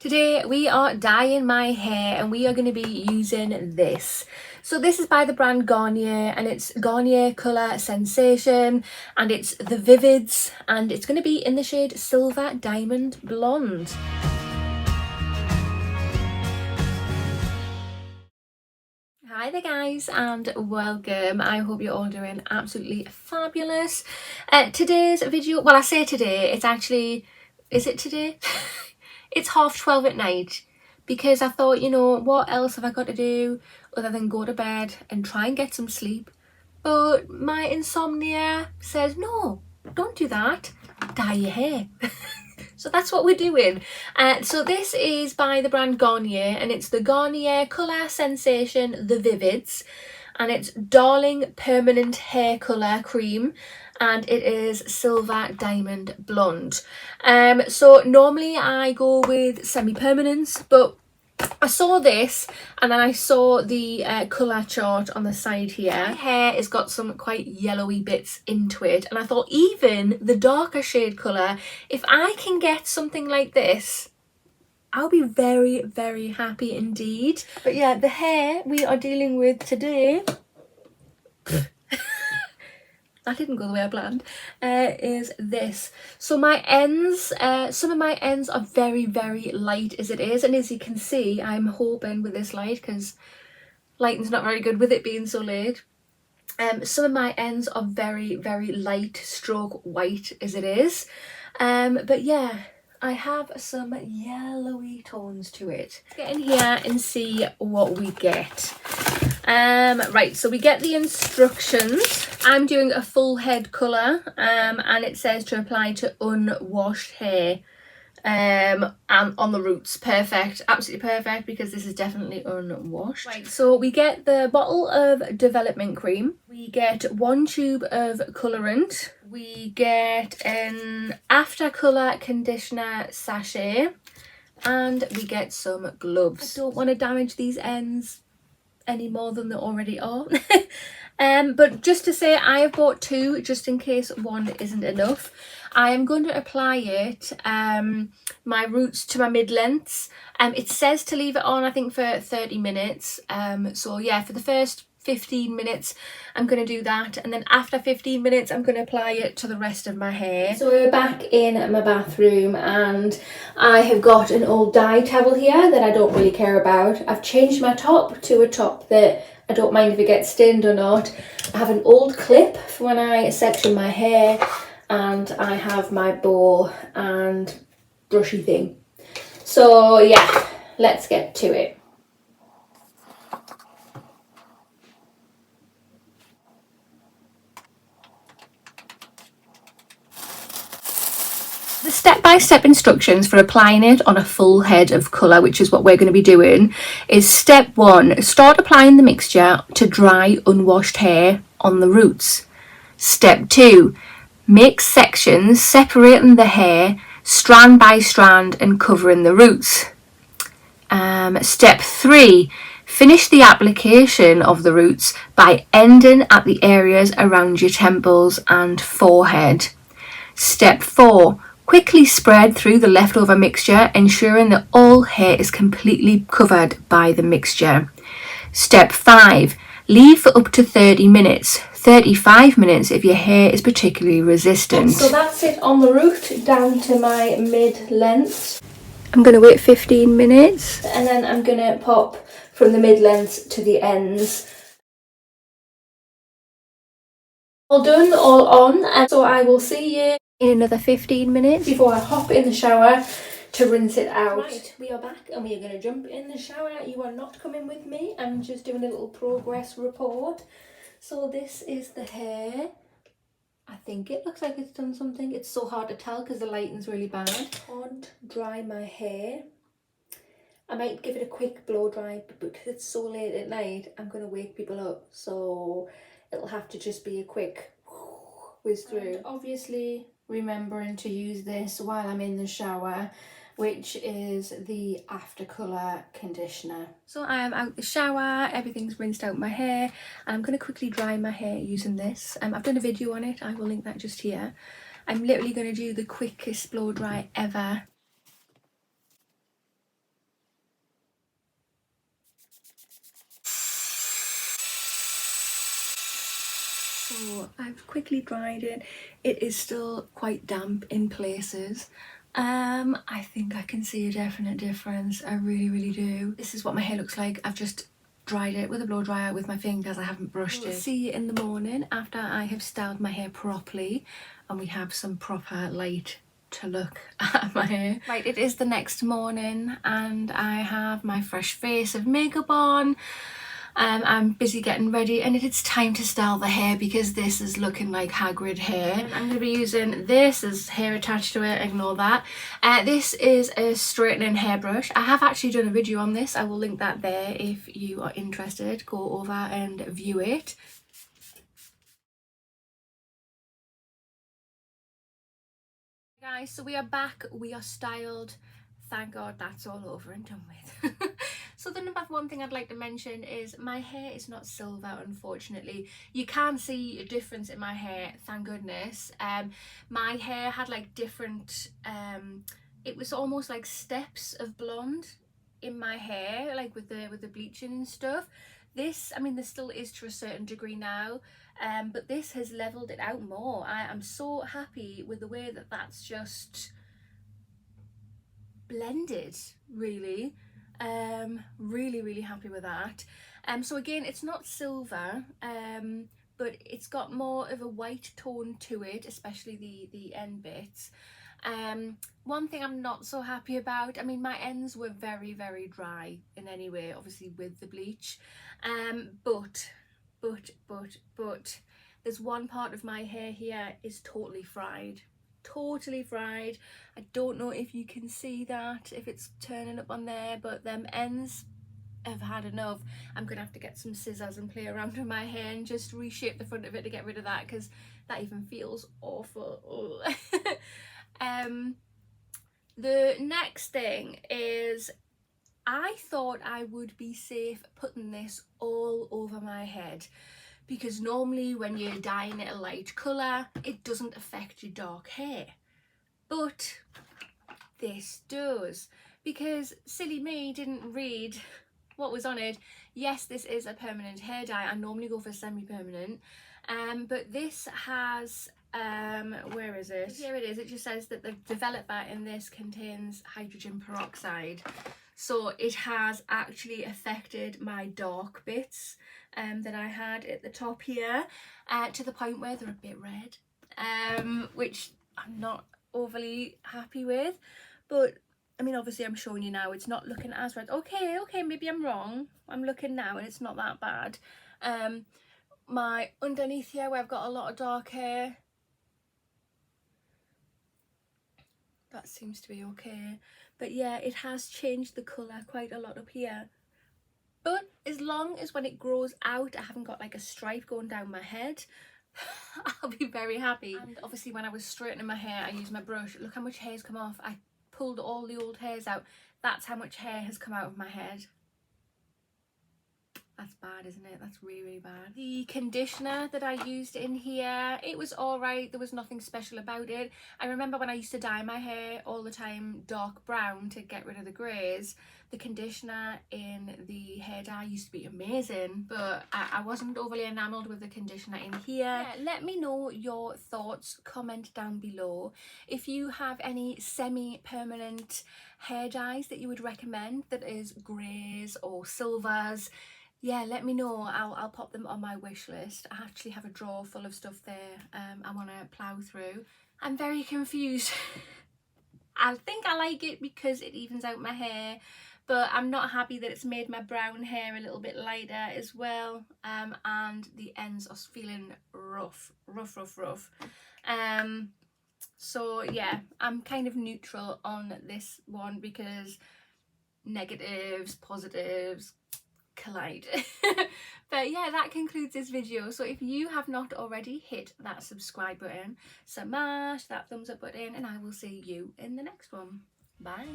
Today we are dyeing my hair and we are going to be using this. So this is by the brand Garnier and it's Garnier Colour Sensation and it's the Vivids and it's going to be in the shade Silver Diamond Blonde. Hi there guys and welcome. I hope you're all doing absolutely fabulous. Today's video, well I say today, it's actually, is it today? It's 12:30 at night because I thought, you know, what else have I got to do other than go to bed and try and get some sleep? But my insomnia says, no, don't do that, dye your hair. So that's what we're doing. So this is by the brand Garnier and it's the Garnier Colour Sensation The Vivids and it's Darling Permanent Hair Colour Cream and it is Silver Diamond Blonde. So normally I go with semi-permanents, but I saw this and then I saw the colour chart on the side here. My hair has got some quite yellowy bits into it and I thought even the darker shade colour, if I can get something like this, I'll be very, very happy indeed. But yeah, the hair we are dealing with today that didn't go the way I planned, is this. So my ends, some of my ends are very, very light as it is. And as you can see, I'm hoping with this light, because lighting's not very good with it being so late. Some of my ends are very, very light stroke white as it is. But yeah, I have some yellowy tones to it. Let's get in here and see what we get. Right, so we get the instructions. I'm doing a full head colour and it says to apply to unwashed hair and on the roots. Perfect, absolutely perfect, because this is definitely unwashed. Right, so we get the bottle of development cream, we get 1 tube of colourant, we get an after colour conditioner sachet, and we get some gloves. I don't want to damage these ends any more than they already are. But just to say, I have bought 2 just in case one isn't enough. I am going to apply it my roots to my mid-lengths. It says to leave it on, I think, for 30 minutes. So yeah, for the first 15 minutes I'm going to do that, and then after 15 minutes I'm going to apply it to the rest of my hair. So we're back in my bathroom and I have got an old dye towel here that I don't really care about. I've changed my top to a top that I don't mind if it gets stained or not. I have an old clip for when I section my hair, and I have my bowl and brushy thing. So yeah, let's get to it. The step-by-step instructions for applying it on a full head of colour, which is what we're going to be doing, is step 1, start applying the mixture to dry unwashed hair on the roots. Step 2, make sections separating the hair strand by strand and covering the roots. Step 3, finish the application of the roots by ending at the areas around your temples and forehead. Step 4, quickly spread through the leftover mixture, ensuring that all hair is completely covered by the mixture. Step 5, leave for up to 30 minutes, 35 minutes if your hair is particularly resistant. So that's it on the root down to my mid-length. I'm going to wait 15 minutes and then I'm going to pop from the mid-lengths to the ends. All done, all on, and so I will see you in another 15 minutes before I hop in the shower to rinse it out. Right, we are back and we are going to jump in the shower. You are not coming with me. I'm just doing a little progress report. So this is the hair. I think it looks like it's done something. It's so hard to tell because the lighting's really bad. Can't dry my hair. I might give it a quick blow dry, but because it's so late at night, I'm going to wake people up. So it'll have to just be a quick whiz through. And obviously remembering to use this while I'm in the shower, which is the after colour conditioner. So I am out the shower, everything's rinsed out my hair, and I'm going to quickly dry my hair using this. I've done a video on it, I will link that just here. I'm literally going to do the quickest blow dry ever. So I've quickly dried it. It is still quite damp in places. I think I can see a definite difference. I really do. This is what my hair looks like. I've just dried it with a blow dryer with my fingers. I haven't brushed it. See you in the morning after I have styled my hair properly and we have some proper light to look at my hair. Right, it is the next morning and I have my fresh face of makeup on. I'm busy getting ready and it's time to style the hair because this is looking like Hagrid hair. I'm going to be using this as hair attached to it, ignore that. This is a straightening hairbrush. I have actually done a video on this. I will link that there if you are interested. Go over and view it. Guys, so we are back, we are styled. Thank God that's all over and done with. So the number one thing I'd like to mention is my hair is not silver, unfortunately. You can see a difference in my hair, thank goodness. My hair had like different, it was almost like steps of blonde in my hair, like with the bleaching and stuff. This, I mean, there still is to a certain degree now, but this has leveled it out more. I am so happy with the way that that's just blended, really. Really happy with that. So again, it's not silver, but it's got more of a white tone to it, especially the end bits. One thing I'm not so happy about, I mean, my ends were very dry in any way, obviously with the bleach, but there's one part of my hair here is totally fried. I don't know if you can see that, if it's turning up on there, but them ends have had enough. I'm gonna have to get some scissors and play around with my hair and just reshape the front of it to get rid of that, because that even feels awful. The next thing is, I thought I would be safe putting this all over my head, because normally when you're dyeing it a light colour, it doesn't affect your dark hair. But this does, because silly me didn't read what was on it. Yes, this is a permanent hair dye. I normally go for semi-permanent, but this has, where is it? Here it is. It just says that the developer in this contains hydrogen peroxide. So it has actually affected my dark bits that I had at the top here, to the point where they're a bit red, which I'm not overly happy with. But I mean, obviously I'm showing you now, it's not looking as red. Okay, maybe I'm wrong. I'm looking now and it's not that bad. My underneath here, where I've got a lot of dark hair, that seems to be okay. But yeah, it has changed the colour quite a lot up here. But as long as when it grows out, I haven't got like a stripe going down my head, I'll be very happy. And obviously when I was straightening my hair, I used my brush. Look how much hair's come off. I pulled all the old hairs out. That's how much hair has come out of my head. That's bad, isn't it? That's really bad. The conditioner that I used in here, it was alright. There was nothing special about it. I remember when I used to dye my hair all the time dark brown to get rid of the greys, the conditioner in the hair dye used to be amazing, but I wasn't overly enamoured with the conditioner in here. Yeah, let me know your thoughts, comment down below. If you have any semi-permanent hair dyes that you would recommend that is greys or silvers, yeah, let me know. I'll pop them on my wish list. I actually have a drawer full of stuff there I want to plough through. I'm very confused. I think I like it because it evens out my hair, but I'm not happy that it's made my brown hair a little bit lighter as well, and the ends are feeling rough. So yeah, I'm kind of neutral on this one because negatives, positives collide. But yeah, that concludes this video. So if you have not already, hit that subscribe button, smash that thumbs up button, and I will see you in the next one. Bye.